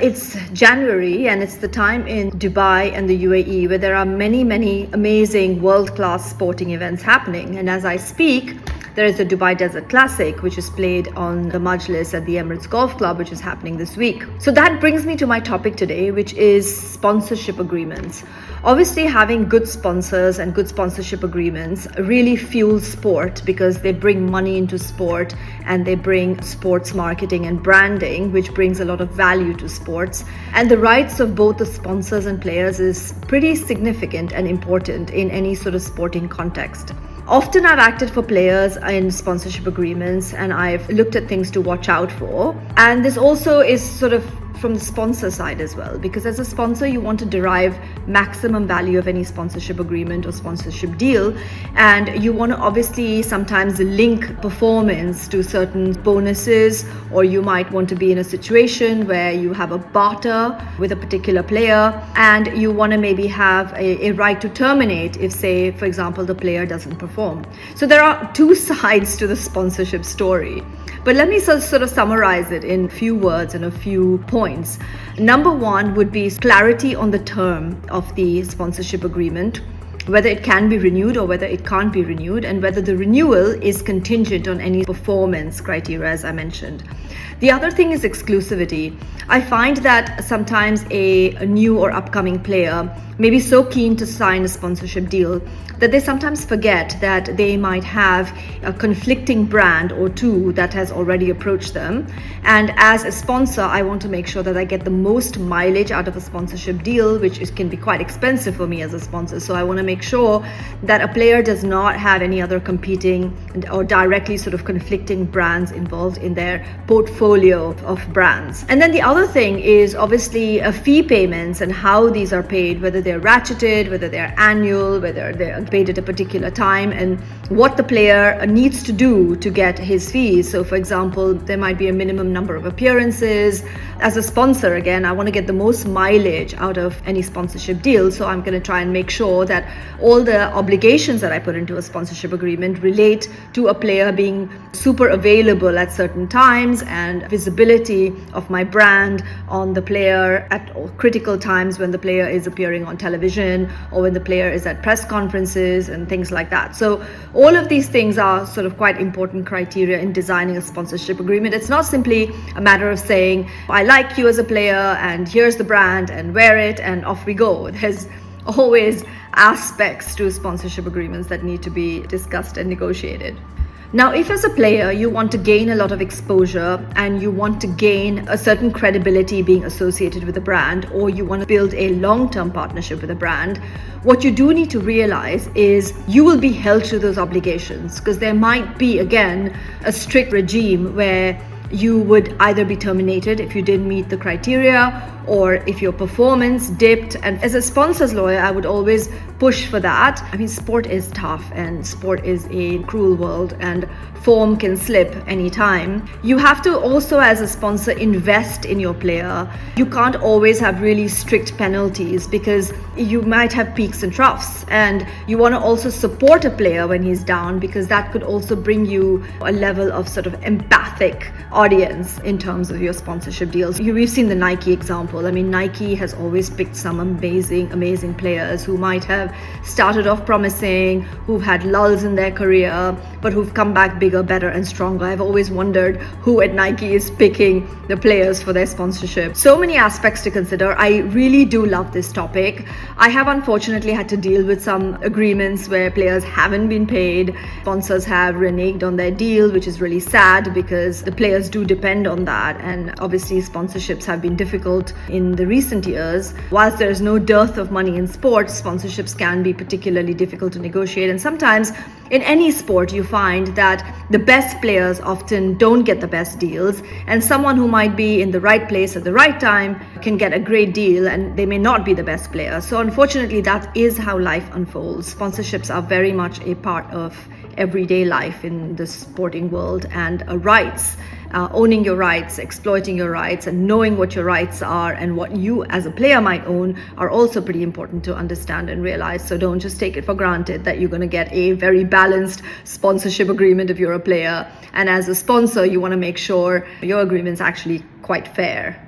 It's January and it's the time in Dubai and the UAE where there are many amazing world-class sporting events happening. And as I speak, there is the Dubai Desert Classic, which is played on the Majlis at the Emirates Golf Club, which is happening this week. So that brings me to my topic today, which is sponsorship agreements. Obviously, having good sponsors and good sponsorship agreements really fuels sport because they bring money into sport and they bring sports marketing and branding, which brings a lot of value to sports. And the rights of both the sponsors and players is pretty significant and important in any sort of sporting context. Often I've acted for players in sponsorship agreements and I've looked at things to watch out for. And this also is sort of from the sponsor side as well, because as a sponsor you want to derive maximum value of any sponsorship agreement or sponsorship deal, and you want to obviously sometimes link performance to certain bonuses, or you might want to be in a situation where you have a barter with a particular player and you want to maybe have a right to terminate if, say, for example, the player doesn't perform. So there are two sides to the sponsorship story. But let me sort of summarize it in a few words and a few points. Number one would be clarity on the term of the sponsorship agreement, whether it can be renewed or whether it can't be renewed, and whether the renewal is contingent on any performance criteria, as I mentioned. The other thing is exclusivity. I find that sometimes a new or upcoming player may be so keen to sign a sponsorship deal that they sometimes forget that they might have a conflicting brand or two that has already approached them. And as a sponsor, I want to make sure that I get the most mileage out of a sponsorship deal, which can be quite expensive for me as a sponsor. So I want to make sure that a player does not have any other competing or directly sort of conflicting brands involved in their portfolio of brands. And then the other thing is obviously fee payments and how these are paid, whether they're ratcheted, whether they're annual, whether they're paid at a particular time, and what the player needs to do to get his fees. So for example, there might be a minimum number of appearances. As a sponsor, again, I want to get the most mileage out of any sponsorship deal. So I'm going to try and make sure that all the obligations that I put into a sponsorship agreement relate to a player being super available at certain times and visibility of my brand on the player at critical times when the player is appearing on television or when the player is at press conferences and things like that. So all of these things are sort of quite important criteria in designing a sponsorship agreement. It's not simply a matter of saying, I like you as a player and here's the brand and wear it and off we go. There's always aspects to sponsorship agreements that need to be discussed and negotiated. Now, if as a player you want to gain a lot of exposure and you want to gain a certain credibility being associated with a brand, or you want to build a long-term partnership with a brand, what you do need to realize is you will be held to those obligations, because there might be, again, a strict regime where you would either be terminated if you didn't meet the criteria, or if your performance dipped. And as a sponsor's lawyer, I would always push for that. I mean, sport is tough and sport is a cruel world and form can slip anytime. You have to also, as a sponsor, invest in your player. You can't always have really strict penalties because you might have peaks and troughs, and you want to also support a player when he's down, because that could also bring you a level of sort of empathic audience in terms of your sponsorship deals. We've seen the Nike example. I mean, Nike has always picked some amazing players who might have started off promising, who've had lulls in their career, but who've come back bigger, better and stronger. I've always wondered who at Nike is picking the players for their sponsorship. So many aspects to consider. I really do love this topic. I have unfortunately had to deal with some agreements where players haven't been paid. Sponsors have reneged on their deal, which is really sad because the players do depend on that. And obviously sponsorships have been difficult in the recent years. Whilst there's no dearth of money in sports, sponsorships can be particularly difficult to negotiate. And sometimes in any sport, you find that the best players often don't get the best deals, and someone who might be in the right place at the right time can get a great deal and they may not be the best player. So unfortunately, that is how life unfolds. Sponsorships are very much a part of everyday life in the sporting world, and rights, owning your rights, exploiting your rights, and knowing what your rights are and what you as a player might own are also pretty important to understand and realize. So don't just take it for granted that you're going to get a very balanced sponsorship agreement if you're a player. And as a sponsor, you want to make sure your agreement's actually quite fair.